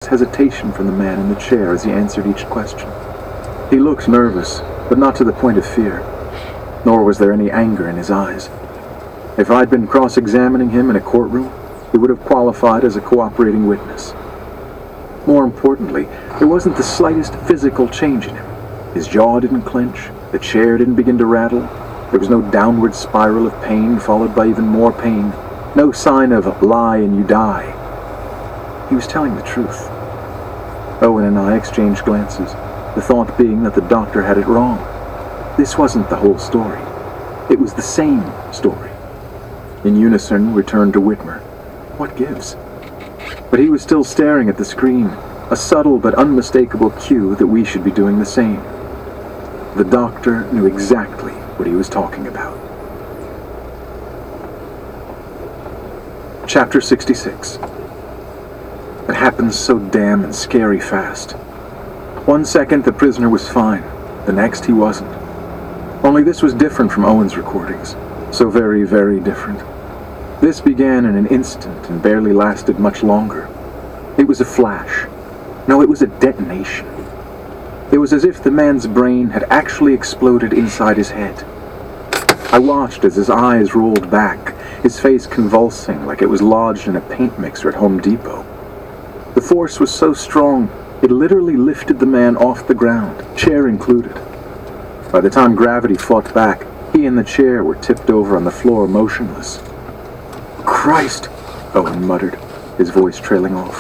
hesitation from the man in the chair as he answered each question. He looked nervous, but not to the point of fear, nor was there any anger in his eyes. If I'd been cross-examining him in a courtroom, he would have qualified as a cooperating witness. More importantly, there wasn't the slightest physical change in him. His jaw didn't clench, the chair didn't begin to rattle, there was no downward spiral of pain followed by even more pain, no sign of lie and you die. He was telling the truth. Owen and I exchanged glances, the thought being that the doctor had it wrong. This wasn't the whole story. It was the same story. In unison, we turned to Whitmer. What gives? But he was still staring at the screen, a subtle but unmistakable cue that we should be doing the same. The doctor knew exactly what he was talking about. Chapter 66. It happened so damn and scary fast. 1 second the prisoner was fine, the next he wasn't. Only this was different from Owen's recordings, so very, very different. This began in an instant and barely lasted much longer. It was a flash. No, it was a detonation. It was as if the man's brain had actually exploded inside his head. I watched as his eyes rolled back, his face convulsing like it was lodged in a paint mixer at Home Depot. The force was so strong, it literally lifted the man off the ground, chair included. By the time gravity fought back, he and the chair were tipped over on the floor motionless. "Christ!" Owen muttered, his voice trailing off.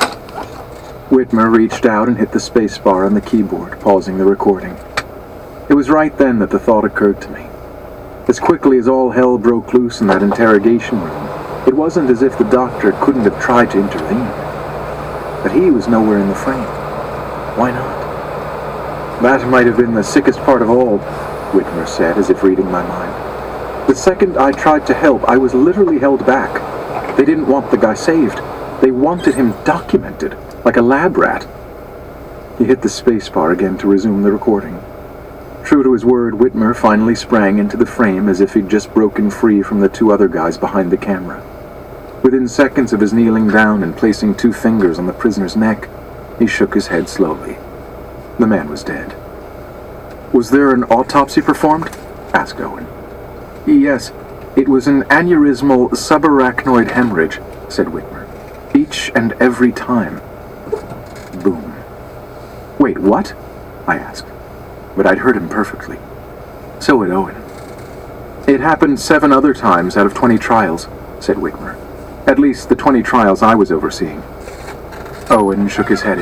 Whitmer reached out and hit the space bar on the keyboard, pausing the recording. It was right then that the thought occurred to me. As quickly as all hell broke loose in that interrogation room, it wasn't as if the doctor couldn't have tried to intervene. But he was nowhere in the frame. Why not? "That might have been the sickest part of all," Whitmer said, as if reading my mind. "The second I tried to help, I was literally held back. They didn't want the guy saved. They wanted him documented, like a lab rat." He hit the spacebar again to resume the recording. True to his word, Whitmer finally sprang into the frame as if he'd just broken free from the two other guys behind the camera. Within seconds of his kneeling down and placing 2 fingers on the prisoner's neck, he shook his head slowly. The man was dead. "Was there an autopsy performed?" asked Owen. "Yes, it was an aneurysmal subarachnoid hemorrhage," said Whitmer. "Each and every time." Boom. "Wait, what?" I asked. But I'd heard him perfectly. So had Owen. "It happened 7 other times out of 20 trials," said Whitmer. "At least the 20 trials I was overseeing." Owen shook his head